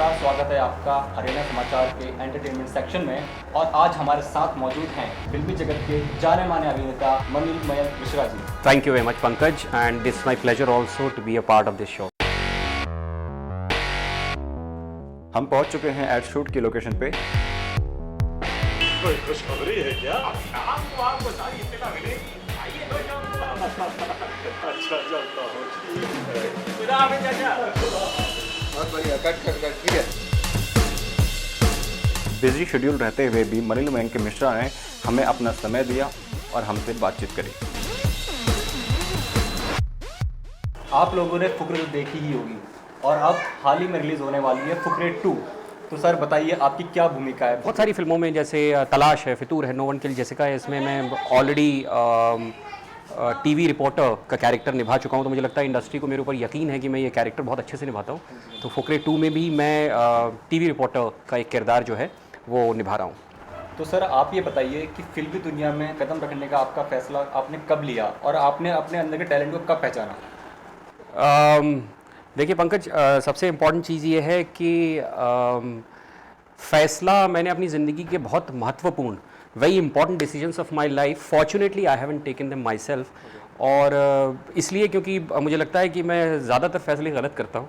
नमस्कार, स्वागत है आपका हरियाणा समाचार के एंटरटेनमेंट सेक्शन में। और आज हमारे साथ मौजूद हैं फिल्मी जगत के जाने माने अभिनेता मनील Mayank Mishra ji. Thank you very much, Pankaj, and this is my pleasure also to be a part of this show. हम पहुंच चुके हैं एड शूट की लोकेशन पे। कोई खुशखबरी है क्या? शाम को आपको सारी इत्तेला मिलेगी। आइए तो अच्छा चलता हूँ। खुदा हाफिज़ चाचा। बहुत बढ़िया, कट ठीक है। बिजी शेड्यूल रहते हुए भी मनील मयंक मिश्रा ने हमें अपना समय दिया और हमसे बातचीत करी। आप लोगों ने फुकरे तो देखी ही होगी और अब हाल ही में रिलीज होने वाली है फुकरे 2। तो सर बताइए आपकी क्या भूमिका है? बहुत सारी फिल्मों में जैसे तलाश है, फितूर है, नो वन किल जेसिका है, इसमें मैं ऑलरेडी टीवी रिपोर्टर का कैरेक्टर निभा चुका हूं। तो मुझे लगता है इंडस्ट्री को मेरे ऊपर यकीन है कि मैं ये कैरेक्टर बहुत अच्छे से निभाता हूं। तो फुकरे 2 में भी मैं टीवी रिपोर्टर का एक किरदार जो है वो निभा रहा हूं। तो सर आप ये बताइए कि फिल्मी दुनिया में कदम रखने का आपका फैसला आपने कब लिया और आपने अपने अंदर के टैलेंट को कब पहचाना? देखिए पंकज, सबसे इम्पॉर्टेंट चीज़ ये है कि फ़ैसला मैंने अपनी ज़िंदगी के बहुत महत्वपूर्ण very important decisions of my life fortunately I haven't taken them my self. और इसलिए क्योंकि मुझे लगता है कि मैं ज़्यादातर फैसले गलत करता हूँ।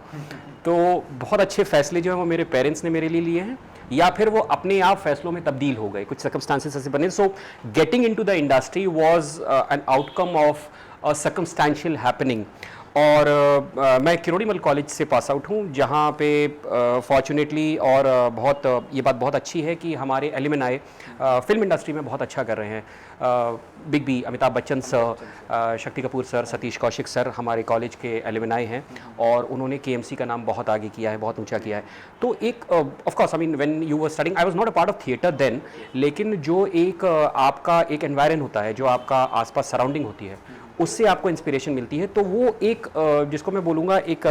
तो बहुत अच्छे फ़ैसले जो हैं वो मेरे पेरेंट्स ने मेरे लिए लिए हैं या फिर वो अपने आप फैसलों में तब्दील हो गए, कुछ सर्कमस्टांसेस ऐसे बने। So getting into the industry was an outcome of a circumstantial happening. और मैं किरोड़ीमल कॉलेज से पास आउट हूँ, जहाँ पे फॉर्चुनेटली और ये बात बहुत अच्छी है कि हमारे एलिमनाई फिल्म इंडस्ट्री में बहुत अच्छा कर रहे हैं। Big B, Amitabh Bachchan sir, Shakti Kapoor sir, Satish Kaushik sir हमारे कॉलेज के एलिमनाई हैं और उन्होंने KMC का नाम बहुत आगे किया है, बहुत ऊंचा किया है। तो एक of course I mean when you were studying I was not a part of theatre then, लेकिन जो एक आपका एक एनवायरनमेंट होता है, जो आपका आसपास सराउंडिंग होती है, उससे आपको इंस्पिरेशन मिलती है। तो वो एक जिसको मैं बोलूँगा एक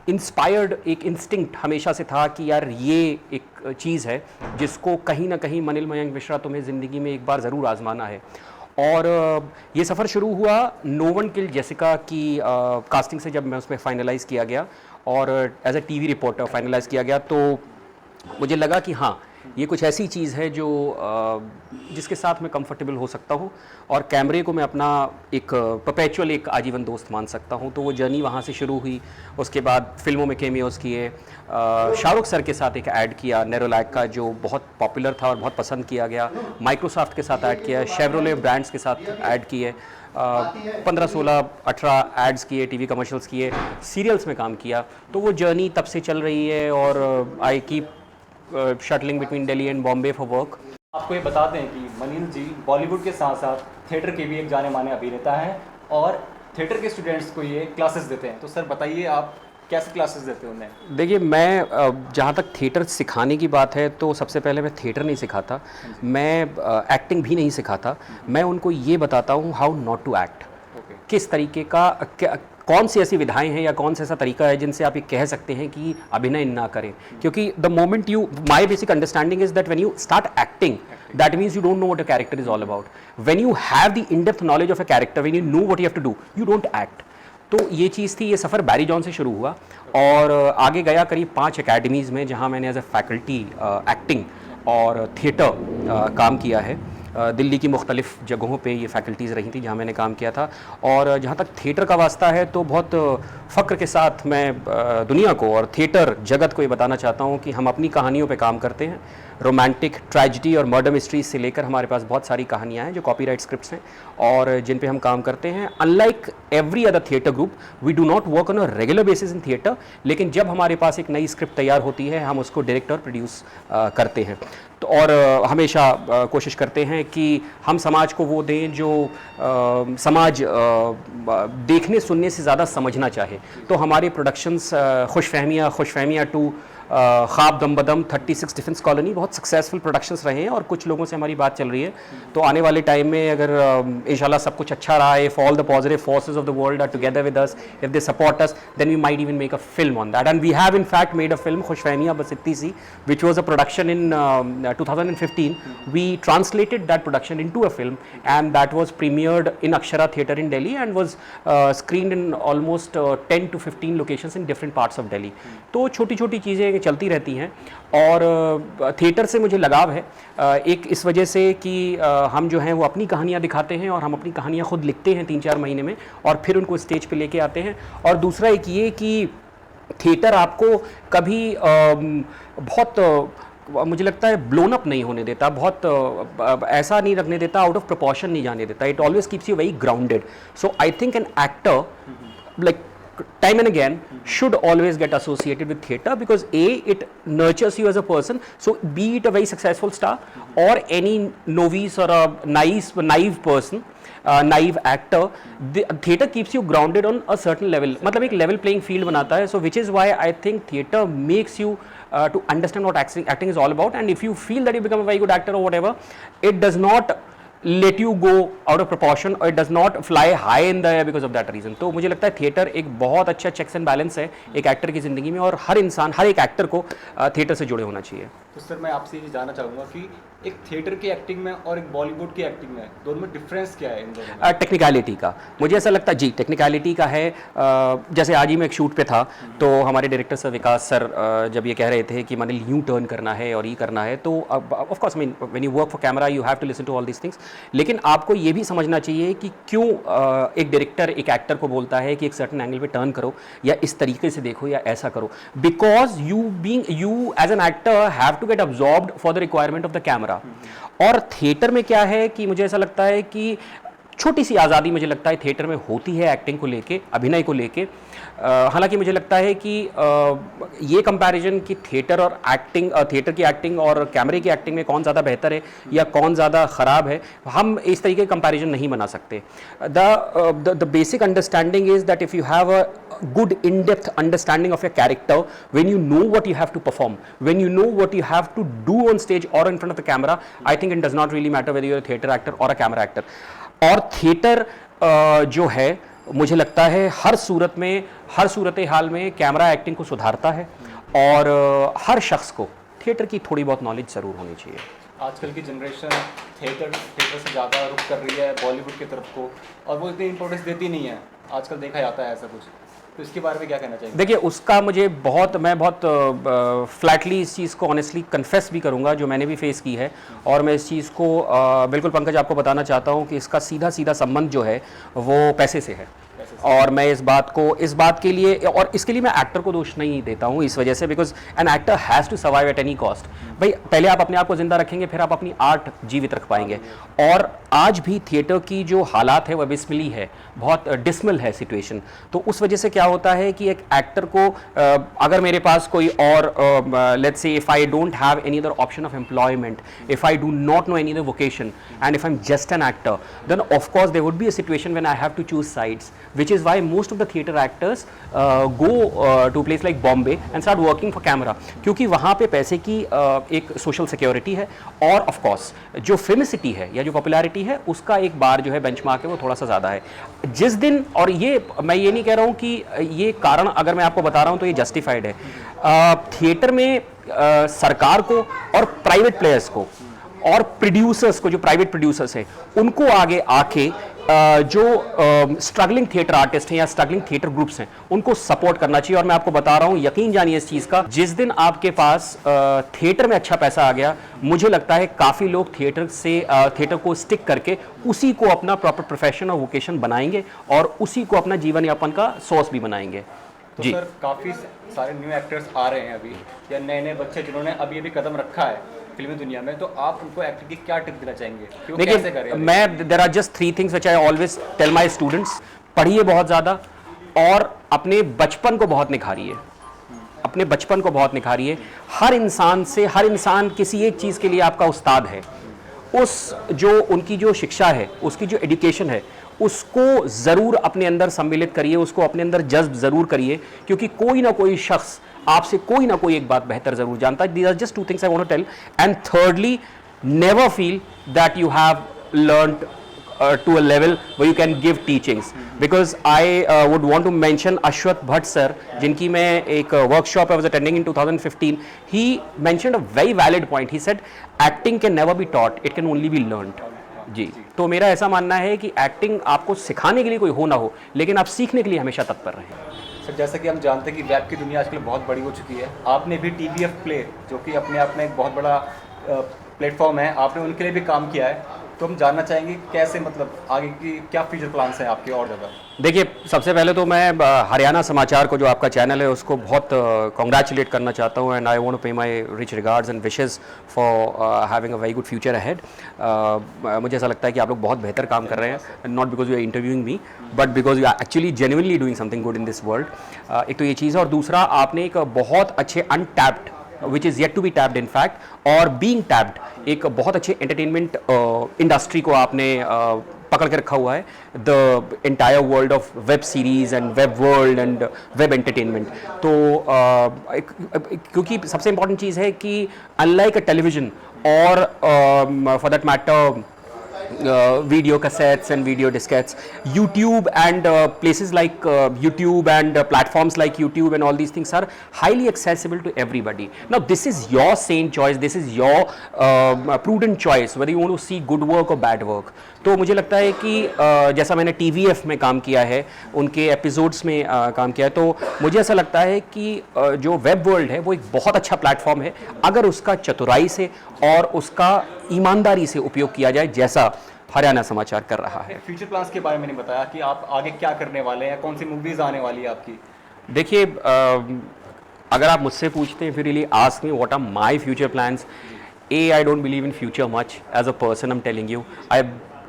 इंस्पायर्ड एक इंस्टिंक्ट हमेशा से था कि यार ये एक चीज़ है जिसको कहीं ना कहीं मनील मयंक मिश्रा तुम्हें ज़िंदगी में एक बार ज़रूर आजमाना है। और ये सफ़र शुरू हुआ नो वन किल जेसिका की कास्टिंग से, जब मैं उसमें फाइनलाइज़ किया गया और as a TV reporter finalize किया गया। तो मुझे लगा कि हाँ, ये कुछ ऐसी चीज़ है जो जिसके साथ मैं कंफर्टेबल हो सकता हूँ और कैमरे को मैं अपना एक परपेचुअल एक आजीवन दोस्त मान सकता हूँ। तो वो जर्नी वहाँ से शुरू हुई। उसके बाद फिल्मों में केमियोज़ किए, शाहरुख सर के साथ एक ऐड किया नेरोलैक का, जो बहुत पॉपुलर था और बहुत पसंद किया गया। माइक्रोसॉफ्ट के साथ ऐड किया, शेवरोले ब्रांड्स के साथ ऐड किए, 15, 16, 18 एड्स किए, टीवी कमर्शियल्स किए, सीरियल्स में काम किया। तो वो जर्नी तब से चल रही है और I keep shuttling between Delhi and Bombay for work. आपको ये बता दें कि मनील जी बॉलीवुड के साथ साथ थिएटर के भी एक जाने माने अभिनेता हैं और थिएटर के स्टूडेंट्स को ये क्लासेस देते हैं। तो सर बताइए आप कैसे क्लासेस देते हैं उन्हें? देखिए, मैं जहाँ तक थिएटर सिखाने की बात है तो सबसे पहले मैं थिएटर नहीं सिखाता, मैं एक्टिंग भी नहीं सिखाता। मैं उनको ये बताता हूँ हाउ नॉट टू एक्ट। किस तरीके का कौन सी ऐसी विधाएं हैं या कौन सा ऐसा तरीका है जिनसे आप ये कह सकते हैं कि अभिनय ना करें। क्योंकि the moment you my basic understanding is that when you start acting that means you don't know what a character is all about. When you have the in depth knowledge of a character, when you know what you have to do, you don't act. तो ये चीज़ थी, ये सफ़र Barry John से शुरू हुआ और आगे गया करीब 5 अकेडमीज़ में, जहाँ मैंने एज अ फैकल्टी एक्टिंग और थिएटर काम किया है। दिल्ली की मुख्तलिफ़ जगहों पे ये फैकल्टीज़ रही थी जहाँ मैंने काम किया था। और जहाँ तक थिएटर का वास्ता है तो बहुत फ़ख्र के साथ मैं दुनिया को और थिएटर जगत को ये बताना चाहता हूँ कि हम अपनी कहानियों पे काम करते हैं। रोमांटिक, ट्रेजिडी और मर्डर मिस्ट्रीज से लेकर हमारे पास बहुत सारी कहानियाँ हैं जो कॉपीराइट स्क्रिप्ट्स हैं और जिन पे हम काम करते हैं। Unlike every other theatre group, we do not work on a regular basis in theatre, लेकिन जब हमारे पास एक नई स्क्रिप्ट तैयार होती है हम उसको डायरेक्ट और प्रोड्यूस करते हैं। तो और हमेशा कोशिश करते हैं कि हम समाज को वो दें जो समाज देखने सुनने से ज़्यादा समझना चाहे। तो हमारे प्रोडक्शंस खुशफहमियाँ टू, ख्वाब दम बदम, 36 डिफेंस कॉलोनी बहुत सक्सेसफुल प्रोडक्शंस रहे हैं और कुछ लोगों से हमारी बात चल रही है। तो आने वाले टाइम में अगर इंशाल्लाह सब कुछ अच्छा रहा है, if all the positive forces of the world are together with us, if they support us, then we might even make a film on that. And we have in fact made a film Khushfehmiyaan बस इतनी सी, which was a production in 2015. We translated that production into a film and that was premiered in Akshara Theatre in Delhi and was screened in almost 10 to 15 locations in different parts of Delhi. तो छोटी छोटी चीज़ें चलती रहती हैं और theatre से मुझे लगाव है, एक इस वजह से कि हम जो हैं वो अपनी कहानियाँ दिखाते हैं और हम अपनी कहानियाँ खुद लिखते हैं 3-4 महीने में और फिर उनको स्टेज पे लेके आते हैं। और दूसरा एक ये कि थिएटर आपको कभी बहुत मुझे लगता है ब्लोन अप नहीं होने देता, बहुत ऐसा नहीं रखने देता, आउट ऑफ प्रोपोर्शन नहीं जाने देता। It always keeps you very grounded. So I think an actor like time and again should always get associated with theatre because it nurtures you as a person. So be it a very successful star or any novice or a naive person, naive actor, the theatre keeps you grounded on a certain level, मतलब एक level playing field बनाता है. So which is why I think theatre makes you to understand what acting is all about, and if you feel that you become a very good actor or whatever, it does not let you go out of proportion or it does not fly high in the air because of that reason. तो मुझे लगता है theatre एक बहुत अच्छा checks and balance है एक actor की ज़िंदगी में और हर इंसान, हर एक एक्टर को थिएटर से जुड़े होना चाहिए. तो सर मैं आपसे ये जानना चाहूँगा कि एक थिएटर की एक्टिंग में और एक बॉलीवुड की एक्टिंग में दोनों में डिफरेंस क्या है इन दोनों में? टेक्निकलिटी का मुझे ऐसा लगता है जी, टेक्निकलिटी का है. जैसे आज ही मैं एक शूट पे था तो हमारे डायरेक्टर सर विकास सर जब ये कह रहे थे कि मैंने यूं टर्न करना है और ये करना है, तो of course mean when you work for camera you have to listen to all these things. लेकिन आपको ये भी समझना चाहिए कि क्यों एक डायरेक्टर एक एक्टर को बोलता है कि एक सर्टेन एंगल पे टर्न करो या इस तरीके से देखो या ऐसा करो. Because you as an actor have to get absorbed for the requirement of the camera. और थिएटर में क्या है कि मुझे ऐसा लगता है कि छोटी सी आज़ादी मुझे लगता है थिएटर में होती है एक्टिंग को लेके, अभिनय को लेके. हालांकि मुझे लगता है कि ये कंपैरिजन कि थिएटर और एक्टिंग, थिएटर की एक्टिंग और कैमरे की एक्टिंग में कौन ज़्यादा बेहतर है या कौन ज़्यादा ख़राब है, हम इस तरीके का कंपैरिजन नहीं बना सकते. The basic understanding is that if you have a good in-depth understanding of your character, when you know what you have to perform, when you know what you have to do on stage or in front of the camera, I think it does not really matter whether you're a theater actor or a camera actor. और theatre जो है मुझे लगता है हर सूरत में, हर सूरत हाल में camera acting को सुधारता है और हर शख्स को थिएटर की थोड़ी बहुत नॉलेज ज़रूर होनी चाहिए. आजकल की जनरेशन थिएटर से ज़्यादा रुख कर रही है बॉलीवुड की तरफ को और वो इतनी इंपॉर्टेंस देती नहीं है, आजकल देखा जाता है ऐसा कुछ. तो इसके बारे में क्या कहना चाहिए? देखिए उसका मुझे मैं बहुत फ्लैटली इस चीज़ को ऑनेस्टली कन्फेस भी करूंगा जो मैंने भी फेस की है. और मैं इस चीज़ को बिल्कुल पंकज आपको बताना चाहता हूं कि इसका सीधा संबंध जो है वो पैसे से है. और मैं इस बात के लिए, और इसके लिए मैं एक्टर को दोष नहीं देता हूँ इस वजह से, because an actor has to survive at any cost. भाई पहले आप अपने आप को जिंदा रखेंगे फिर आप अपनी आर्ट जीवित रख पाएंगे. और आज भी थिएटर की जो हालात है वह बिस्मिली है, बहुत डिसमल है सिचुएशन. तो उस वजह से क्या होता है कि एक एक्टर को अगर मेरे पास कोई और let's say if I don't have any other option of employment, if I do not know any other vocation and if I am just an actor, then of course there would be a situation when I have to choose sides, which is why most of the theater actors go to a place like Bombay and start working for camera, क्योंकि वहाँ पे पैसे की एक social security है और of course जो फेमिसिटी है या जो पॉपुलैरिटी है उसका एक बार जो है बेंचमार्क है वो थोड़ा सा ज़्यादा है. जिस दिन, और ये मैं ये नहीं कह रहा हूँ कि ये कारण अगर मैं आपको बता रहा हूँ तो ये जस्टिफाइड है. थिएटर में सरकार को और प्राइवेट प्लेयर्स को और प्रोड्यूसर्स को, जो प्राइवेट प्रोड्यूसर्स हैं उनको आगे आके जो स्ट्रगलिंग थिएटर आर्टिस्ट हैं या स्ट्रगलिंग थिएटर ग्रुप्स हैं उनको सपोर्ट करना चाहिए. और मैं आपको बता रहा हूं, यकीन जानिए इस चीज़ का, जिस दिन आपके पास थिएटर में अच्छा पैसा आ गया, मुझे लगता है काफ़ी लोग थिएटर को स्टिक करके उसी को अपना प्रॉपर प्रोफेशन और वोकेशन बनाएंगे और उसी को अपना जीवन यापन का सोर्स भी बनाएंगे. तो सर काफ़ी सारे न्यू एक्टर्स आ रहे हैं अभी या नए बच्चे जिन्होंने अभी कदम रखा है फिल्मी दुनिया में, तो आप उनको एक्टिंग की क्या टिप देना चाहेंगे? देखिए मैं there are just 3 things which I always tell my students. पढ़िए बहुत ज़्यादा और अपने बचपन को बहुत निखारिए, अपने बचपन को बहुत निखारिए. हर इंसान किसी एक चीज़ के लिए आपका उस्ताद है. उस जो उनकी जो शिक्षा है, उसकी जो एजुकेशन है, उसको ज़रूर अपने अंदर सम्मिलित करिए, उसको अपने अंदर जज्ब ज़रूर करिए, क्योंकि कोई ना कोई शख्स आपसे कोई ना कोई एक बात बेहतर ज़रूर जानता है. These are just 2 things I want to tell. And thirdly, never feel that you have learned to a level where you can give teachings. Because I would want to mention Ashwath Bhatt sir, जिनकी मैं एक workshop I was attending in 2015. He mentioned a very valid point. He said, acting can never be taught, it can only be learned. जी, तो मेरा ऐसा मानना है कि acting आपको सिखाने के लिए कोई हो ना हो, लेकिन आप सीखने के लिए हमेशा तत्पर रहें. सर जैसा कि हम जानते हैं कि वेब की दुनिया आजकल बहुत बड़ी हो चुकी है, आपने भी TVF प्ले जो कि अपने आप में एक बहुत बड़ा प्लेटफॉर्म है, आपने उनके लिए भी काम किया है, तो हम जानना चाहेंगे कैसे मतलब आगे की क्या फ्यूचर प्लान्स हैं आपके और ज़्यादा। देखिए, सबसे पहले तो मैं हरियाणा समाचार को जो आपका चैनल है उसको बहुत कॉन्ग्रेचुलेट करना चाहता हूँ, एंड आई वांट टू पे my rich regards and wishes for having a very good future ahead. मुझे ऐसा लगता है कि आप लोग बहुत बेहतर काम कर रहे हैं, not because you are interviewing me but because you are actually genuinely doing something good in this world. एक तो ये चीज़ है, और दूसरा आपने एक बहुत अच्छे untapped which is yet to be tapped in fact और being tapped एक बहुत अच्छे एंटरटेनमेंट इंडस्ट्री को आपने पकड़ के रखा हुआ है, the entire world of web series and web world and web entertainment. तो क्योंकि सबसे इंपॉर्टेंट चीज़ है कि अनलाइक अ टेलीविजन और for that matter video cassettes and video diskettes, YouTube and places like YouTube and platforms like YouTube and all these things are highly accessible to everybody. Now this is your sane choice, this is your prudent choice whether you want to see good work or bad work. तो मुझे लगता है कि जैसा मैंने TVF में काम किया है, उनके एपिसोड्स में काम किया है, तो मुझे ऐसा लगता है कि जो वेब वर्ल्ड है वो एक बहुत अच्छा प्लेटफॉर्म है अगर उसका चतुराई से और उसका ईमानदारी से उपयोग किया जाए, जैसा हरियाणा समाचार कर रहा है। फ्यूचर प्लान्स के बारे में नहीं बताया कि आप आगे क्या करने वाले हैं, कौन सी मूवीज़ आने वाली है आपकी। देखिए, अगर आप मुझसे पूछते हैं, if you really ask me what are my future plans, I don't believe in future much as a person. I'm telling you, I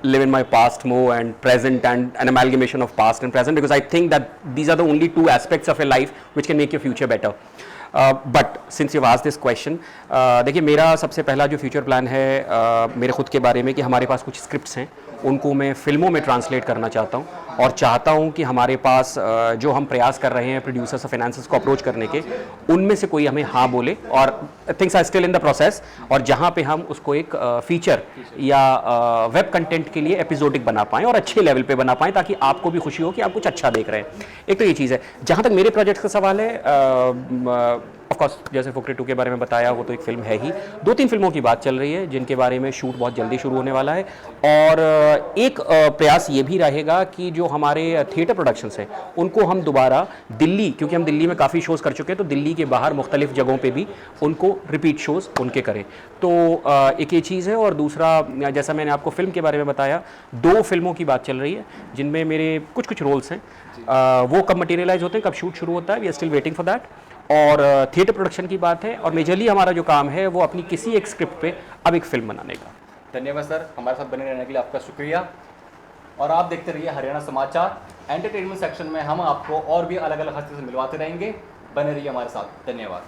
live in my past more and present and an amalgamation of past and present, because I think that these are the only two aspects of your life which can make your future better. But since you asked this question, देखिए मेरा सबसे पहला जो future plan है मेरे खुद के बारे में, कि हमारे पास कुछ स्क्रिप्ट्स हैं, उनको मैं फिल्मों में ट्रांसलेट करना चाहता हूँ, और चाहता हूँ कि हमारे पास जो हम प्रयास कर रहे हैं प्रोड्यूसर्स और फाइनेंसर्स को अप्रोच करने के, उनमें से कोई हमें हाँ बोले, और things are still in the process, और जहाँ पे हम उसको एक फीचर या वेब कंटेंट के लिए एपिसोडिक बना पाएँ और अच्छे लेवल पे बना पाएँ, ताकि आपको भी खुशी हो कि आप कुछ अच्छा देख रहे हैं। एक तो ये चीज़ है। जहाँ तक मेरे प्रोजेक्ट का सवाल है, ऑफकोर्स जैसे फुकरे 2 के बारे में बताया, वो तो एक फिल्म है ही, 2-3 फिल्मों की बात चल रही है जिनके बारे में शूट बहुत जल्दी शुरू होने वाला है, और एक प्रयास ये भी रहेगा कि जो हमारे थिएटर प्रोडक्शंस हैं उनको हम दोबारा दिल्ली, क्योंकि हम दिल्ली में काफ़ी शोज़ कर चुके हैं, तो दिल्ली के बाहर मुख्तलिफ जगहों पे भी उनको रिपीट शोज़ उनके करें। तो एक ये चीज़ है, और दूसरा जैसा मैंने आपको फिल्म के बारे में बताया, 2 फिल्मों की बात चल रही है जिनमें मेरे कुछ रोल्स हैं। वो कब मटीरियलाइज होते हैं, कब शूट शुरू होता है, we are still waiting for that. और थिएटर प्रोडक्शन की बात है, और मेजरली हमारा जो काम है वो अपनी किसी एक स्क्रिप्ट पे अब एक फिल्म बनाने का। धन्यवाद सर, हमारे साथ बने रहने के लिए आपका शुक्रिया। और आप देखते रहिए हरियाणा समाचार। एंटरटेनमेंट सेक्शन में हम आपको और भी अलग अलग हस्ती से मिलवाते रहेंगे, बने रहिए हमारे साथ। धन्यवाद।